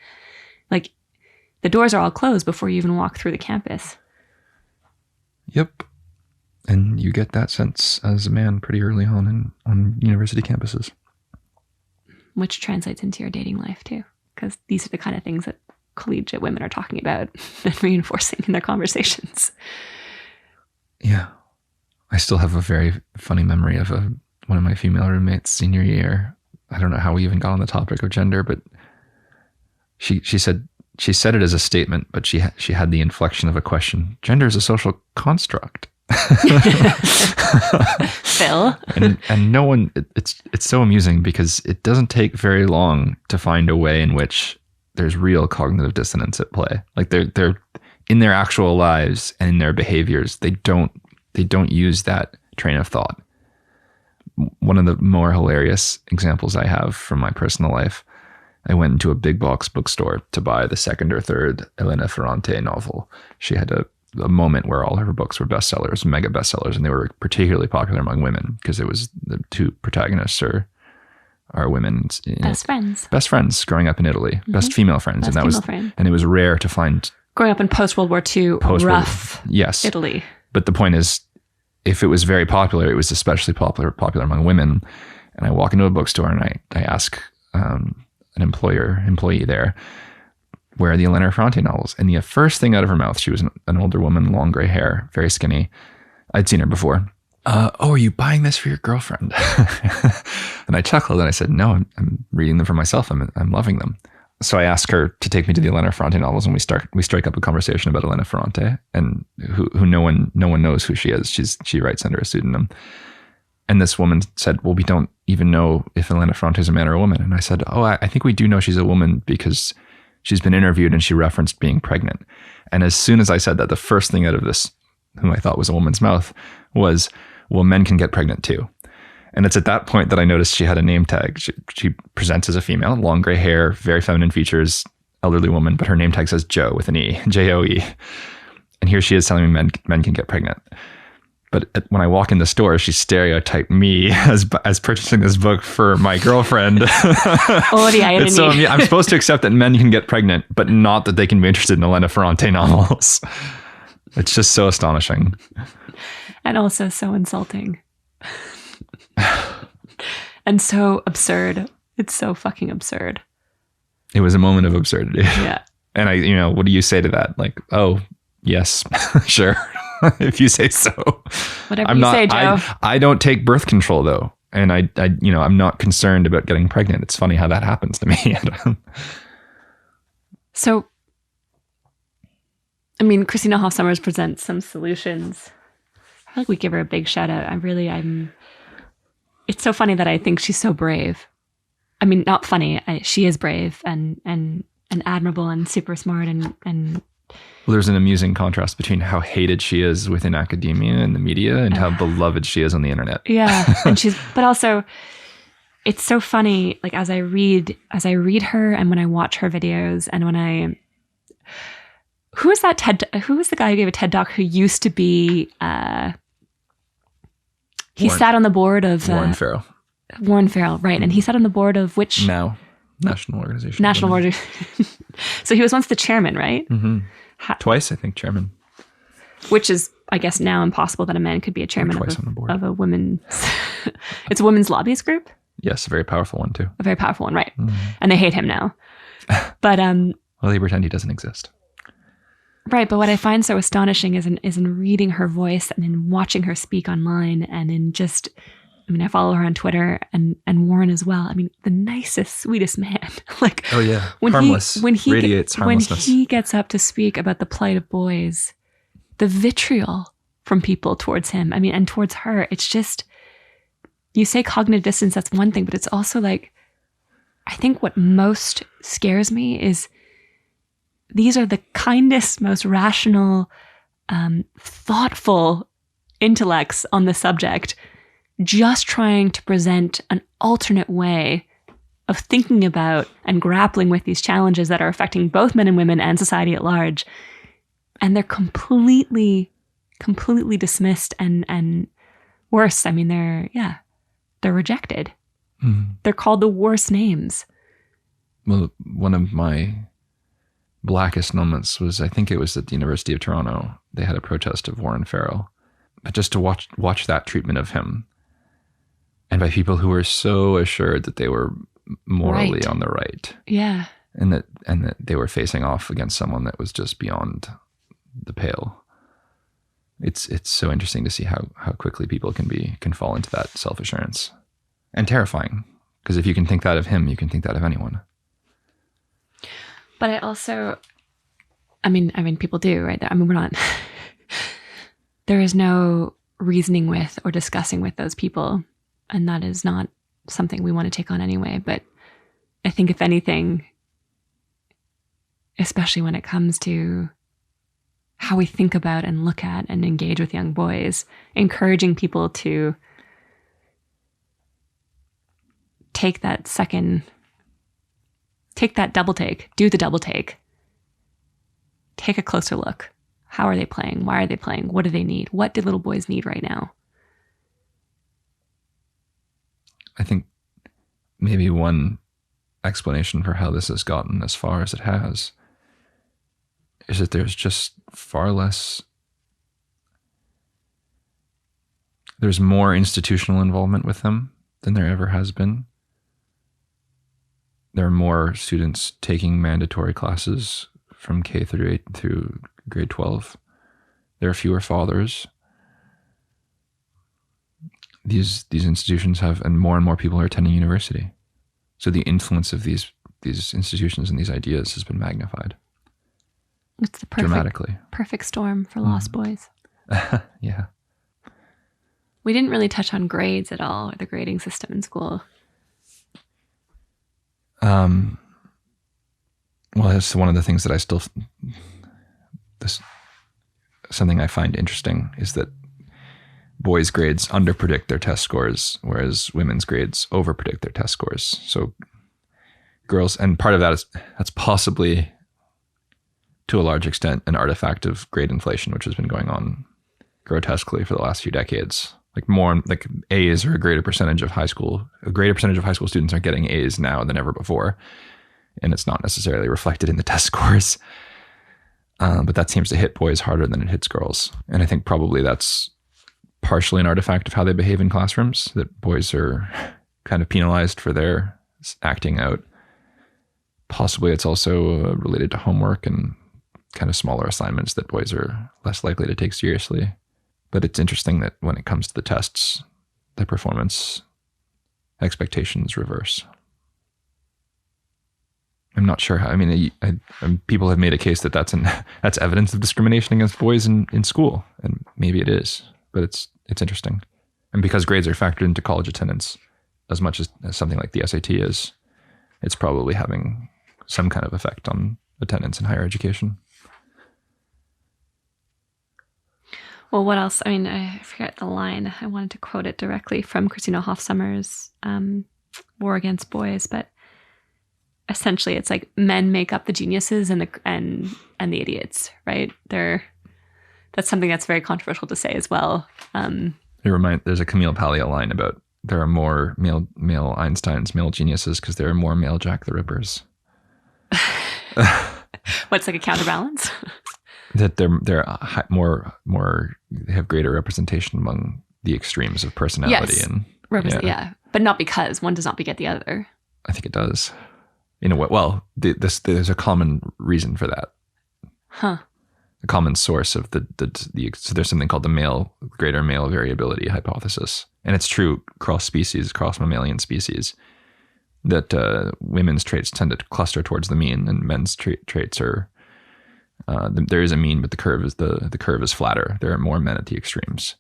Like, the doors are all closed before you even walk through the campus. Yep. And you get that sense as a man pretty early on university campuses. Which translates into your dating life too, because these are the kind of things that collegiate women are talking about and reinforcing in their conversations. Yeah. I still have a very funny memory of one of my female roommates senior year. I don't know how we even got on the topic of gender, but she said it as a statement, but she had the inflection of a question. Gender is a social construct. Phil. and no one, it's so amusing because it doesn't take very long to find a way in which there's real cognitive dissonance at play. Like they're in their actual lives and in their behaviors, they don't use that train of thought. One of the more hilarious examples I have from my personal life, I went into a big box bookstore to buy the second or third Elena Ferrante novel. She had a moment where all of her books were bestsellers, mega bestsellers, and they were particularly popular among women because it was the two protagonists are women, best friends growing up in Italy, best female friends, and it was rare to find growing up in post World War II, rough Italy. But the point is, if it was very popular, it was especially popular among women. And I walk into a bookstore and I ask an employee there, where are the Elena Ferrante novels? And the first thing out of her mouth, she was an older woman, long gray hair, very skinny. I'd seen her before. Are you buying this for your girlfriend? And I chuckled and I said, no, I'm reading them for myself. I'm loving them. So I asked her to take me to the Elena Ferrante novels, and we strike up a conversation about Elena Ferrante, and who no one knows who she is. She writes under a pseudonym. And this woman said, well, we don't even know if Elena Ferrante is a man or a woman. And I said, I think we do know she's a woman because she's been interviewed and she referenced being pregnant. And as soon as I said that, the first thing out of this, whom I thought was a woman's mouth, was, well, men can get pregnant too. And it's at that point that I noticed she had a name tag. She presents as a female, long gray hair, very feminine features, elderly woman, but her name tag says Joe with an E, J-O-E. And here she is telling me men can get pregnant. But when I walk in the store, she stereotyped me as purchasing this book for my girlfriend. Oh, the irony. So I'm supposed to accept that men can get pregnant, but not that they can be interested in Elena Ferrante novels. It's just so astonishing. And also so insulting. And so absurd. It's so fucking absurd. It was a moment of absurdity. Yeah. And what do you say to that? Like, oh, yes, sure. If you say so. Whatever you say, Joe. I don't take birth control though. And I'm not concerned about getting pregnant. It's funny how that happens to me. So, I mean, Christina Hoff Sommers presents some solutions. I feel like we give her a big shout out. It's so funny that I think she's so brave. I mean, not funny. She is brave and admirable and super smart and well, there's an amusing contrast between how hated she is within academia and the media and how beloved she is on the internet. Yeah. But also it's so funny, like as I read her and when I watch her videos and who was the guy who gave a TED Talk who used to be, sat on the board of Warren Farrell. Warren Farrell, right. And he sat on the board of which? Now, National Organization. So he was once the chairman, right? Mm-hmm. Twice, I think, chairman. Which is, I guess, now impossible that a man could be a chairman of a women's... It's a women's lobbyist group? Yes, a very powerful one, too. A very powerful one, right. Mm-hmm. And they hate him now. But... well, they pretend he doesn't exist. Right, but what I find so astonishing is in reading her voice and in watching her speak online and in just... I mean, I follow her on Twitter and Warren as well. I mean, the nicest, sweetest man. Like, oh yeah, harmless. Radiates harmlessness. When he gets up to speak about the plight of boys, the vitriol from people towards him, I mean, and towards her, it's just, you say cognitive dissonance, that's one thing, but it's also like, I think what most scares me is these are the kindest, most rational, thoughtful intellects on the subject, just trying to present an alternate way of thinking about and grappling with these challenges that are affecting both men and women and society at large. And they're completely dismissed and worse. I mean, they're rejected. Mm-hmm. They're called the worst names. Well, one of my blackest moments was, I think it was at the University of Toronto. They had a protest of Warren Farrell. But just to watch that treatment of him, and by people who were so assured that they were morally on the right. Yeah. And that they were facing off against someone that was just beyond the pale. It's so interesting to see how quickly people can fall into that self-assurance. And terrifying. Because if you can think that of him, you can think that of anyone. But I also, I mean people do, right? I mean, we're not, there is no reasoning with or discussing with those people. And that is not something we want to take on anyway. But I think if anything, especially when it comes to how we think about and look at and engage with young boys, encouraging people to take that double take, do the double take, take a closer look. How are they playing? Why are they playing? What do they need? What do little boys need right now? I think maybe one explanation for how this has gotten as far as it has is that there's just there's more institutional involvement with them than there ever has been. There are more students taking mandatory classes from K through 8 through grade 12. There are fewer fathers. These institutions have, and more people are attending university. So the influence of these institutions and these ideas has been magnified. It's the perfect storm for lost boys. Yeah. We didn't really touch on grades at all, or the grading system in school. Well, that's one of the things that something I find interesting is that boys' grades underpredict their test scores, whereas women's grades overpredict their test scores. So girls, and part of that's possibly to a large extent an artifact of grade inflation, which has been going on grotesquely for the last few decades. Like A's are a greater percentage of high school students are getting A's now than ever before. And it's not necessarily reflected in the test scores. But that seems to hit boys harder than it hits girls. And I think probably that's partially an artifact of how they behave in classrooms, that boys are kind of penalized for their acting out. Possibly it's also related to homework and kind of smaller assignments that boys are less likely to take seriously. But it's interesting that when it comes to the tests, the performance expectations reverse. I'm not sure how. I mean, people have made a case that that's evidence of discrimination against boys in school, and maybe it is, but it's interesting. And because grades are factored into college attendance as much as something like the SAT is, it's probably having some kind of effect on attendance in higher education. Well, what else? I mean, I forget the line. I wanted to quote it directly from Christina Hoff-Sommers' War Against Boys, but essentially it's like men make up the geniuses and the idiots, right? That's something that's very controversial to say as well. There's a Camille Paglia line about there are more male Einsteins, male geniuses, because there are more male Jack the Rippers. What's like a counterbalance? That they're more they have greater representation among the extremes of personality. Yes. And yeah, but not because one does not beget the other. I think it does. In a way, well, there's a common reason for that. Huh. A common source of so there's something called the greater male variability hypothesis, and it's true cross mammalian species, that women's traits tend to cluster towards the mean, and men's traits are. There is a mean, but the curve is flatter. There are more men at the extremes,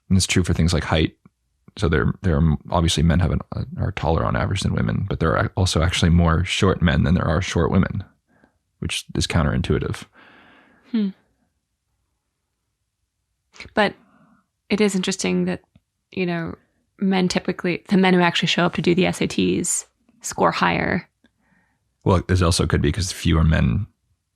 and it's true for things like height. So there are obviously men are taller on average than women, but there are also actually more short men than there are short women, which is counterintuitive. But it is interesting that, men typically, the men who actually show up to do the SATs score higher. Well, this also could be because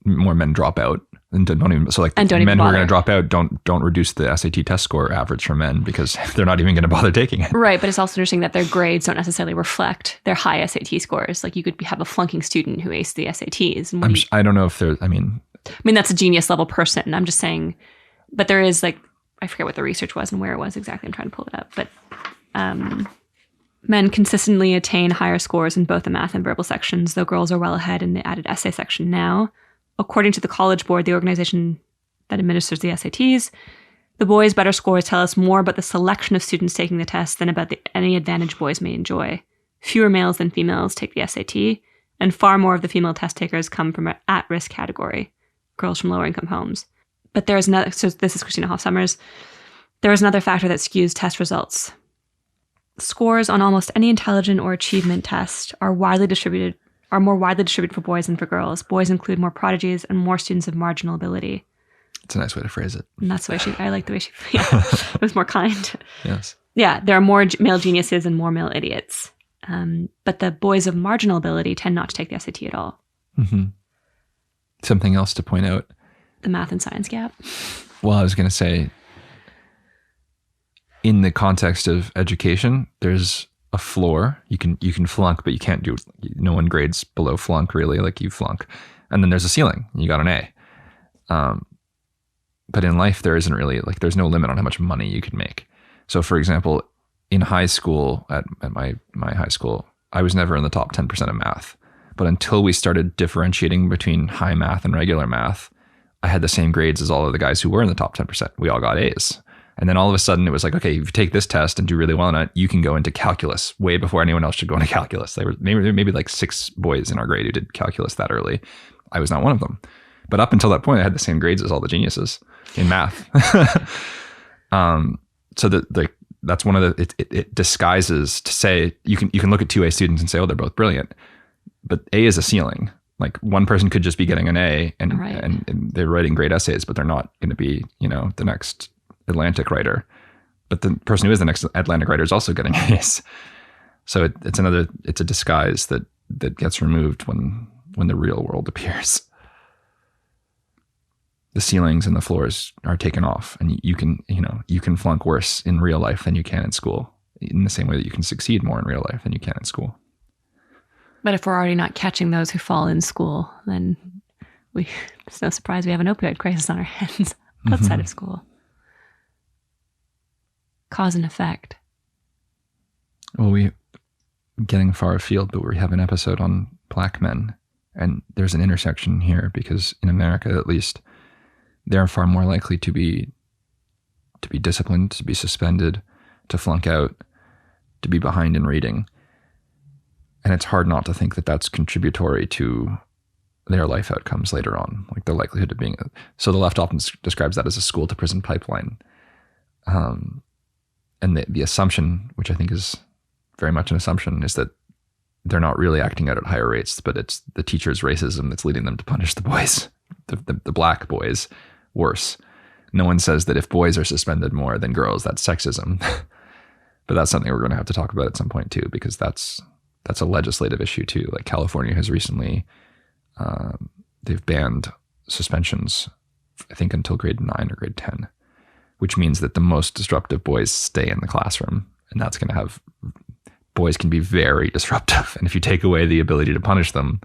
more men drop out and don't even. So like men who are going to drop out don't reduce the SAT test score average for men because they're not even going to bother taking it. Right, but it's also interesting that their grades don't necessarily reflect their high SAT scores. Like you could have a flunking student who aced the SATs. And I don't know if there's. I mean, that's a genius level person. I'm just saying, but there is like, I forget what the research was and where it was exactly. I'm trying to pull it up, but men consistently attain higher scores in both the math and verbal sections, though girls are well ahead in the added essay section now. According to the College Board, the organization that administers the SATs, the boys' better scores tell us more about the selection of students taking the test than about any advantage boys may enjoy. Fewer males than females take the SAT, and far more of the female test takers come from an at-risk category, girls from lower-income homes. But there is another, so this is Christina Hoff-Sommers, there is another factor that skews test results. Scores on almost any intelligence or achievement test are more widely distributed for boys than for girls. Boys include more prodigies and more students of marginal ability. It's a nice way to phrase it. And that's the way I like the way it was more kind. Yes. Yeah, there are more male geniuses and more male idiots. But the boys of marginal ability tend not to take the SAT at all. Mm-hmm. Something else to point out. The math and science gap. Well, I was going to say, in the context of education, there's a floor. You can flunk, but you can't do. No one grades below flunk really. Like you flunk, and then there's a ceiling. You got an A. But in life, there isn't really there's no limit on how much money you can make. So, for example, in high school, at my high school, I was never in the top 10% of math. But until we started differentiating between high math and regular math, I had the same grades as all of the guys who were in the top 10%. We all got A's. And then all of a sudden it was like, okay, if you take this test and do really well on it, you can go into calculus way before anyone else should go into calculus. There were maybe like 6 boys in our grade who did calculus that early. I was not one of them. But up until that point, I had the same grades as all the geniuses in math. So that's one of it disguises to say, you can look at 2A students and say, oh, they're both brilliant. But A is a ceiling. Like one person could just be getting an A and they're writing great essays, but they're not going to be, the next Atlantic writer, but the person who is the next Atlantic writer is also getting A's. So it's a disguise that gets removed when the real world appears. The ceilings and the floors are taken off, and you can flunk worse in real life than you can in school, in the same way that you can succeed more in real life than you can in school. But if we're already not catching those who fall in school, then it's no surprise we have an opioid crisis on our hands outside of school. Cause and effect. Well, we getting far afield, but we have an episode on black men, and there's an intersection here because in America, at least, they're far more likely to be disciplined, to be suspended, to flunk out, to be behind in reading. And it's hard not to think that that's contributory to their life outcomes later on, like the likelihood of being. So the left often describes that as a school to prison pipeline. And the assumption, which I think is very much an assumption, is that they're not really acting out at higher rates, but it's the teacher's racism that's leading them to punish the boys, the black boys, worse. No one says that if boys are suspended more than girls, that's sexism. But that's something we're going to have to talk about at some point too, because that's a legislative issue too. Like California has recently, they've banned suspensions, I think until grade 9 or grade 10, which means that the most disruptive boys stay in the classroom. And that's going to have, boys can be very disruptive. And if you take away the ability to punish them,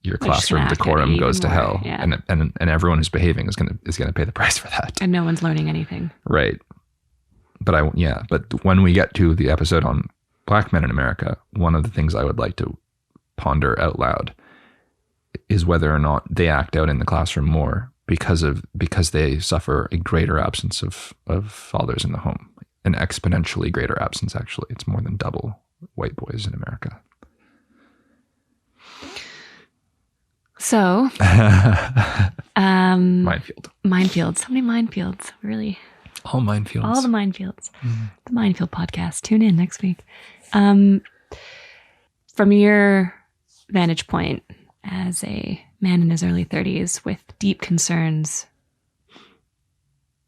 your classroom decorum goes to hell. Yeah. And everyone who's behaving is going to pay the price for that. And no one's learning anything. Right. But but when we get to the episode on Black men in America, one of the things I would like to ponder out loud is whether or not they act out in the classroom more because they suffer a greater absence of fathers in the home, an exponentially greater absence. Actually, it's more than double white boys in America. So, minefields. So many minefields, really. All minefields. All the minefields. Mm-hmm. The Minefield Podcast. Tune in next week. From your vantage point as a man in his early 30s with deep concerns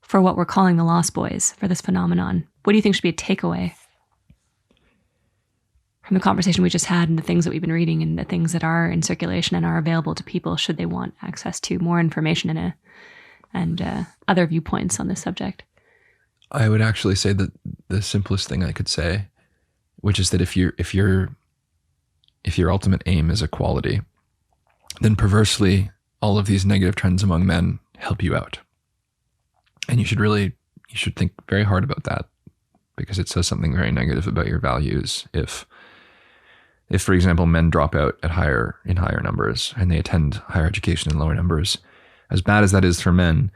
for what we're calling the Lost Boys, for this phenomenon, what do you think should be a takeaway from the conversation we just had and the things that we've been reading and the things that are in circulation and are available to people should they want access to more information and other viewpoints on this subject? I would actually say that the simplest thing I could say, which is that if your ultimate aim is equality, then perversely all of these negative trends among men help you out. And you should think very hard about that, because it says something very negative about your values. If for example, men drop out in higher numbers and they attend higher education in lower numbers, as bad as that is for men,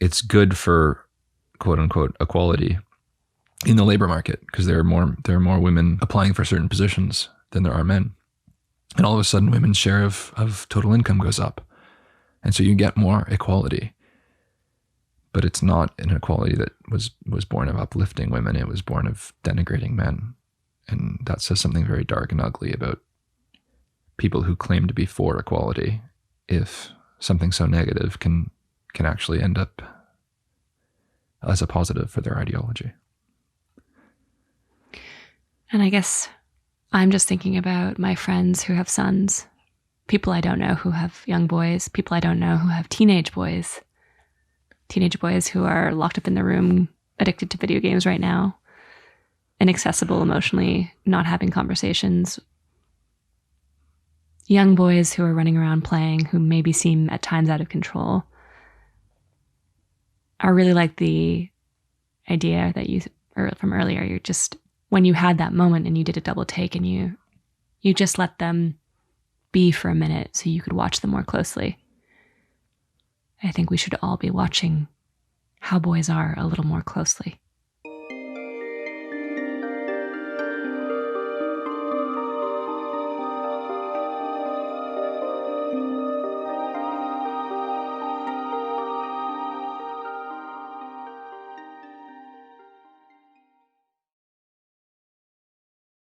it's good for quote unquote equality in the labor market, because there are more women applying for certain positions than there are men. And all of a sudden women's share of total income goes up. And so you get more equality. But it's not an equality that was born of uplifting women. It was born of denigrating men. And that says something very dark and ugly about people who claim to be for equality, if something so negative can actually end up as a positive for their ideology. And I guess I'm just thinking about my friends who have sons, people I don't know who have young boys, people I don't know who have teenage boys who are locked up in their room, addicted to video games right now, inaccessible emotionally, not having conversations. Young boys who are running around playing, who maybe seem at times out of control. I really like the idea that you, from earlier, you're just, when you had that moment and you did a double take and you just let them be for a minute so you could watch them more closely. I think we should all be watching how boys are a little more closely.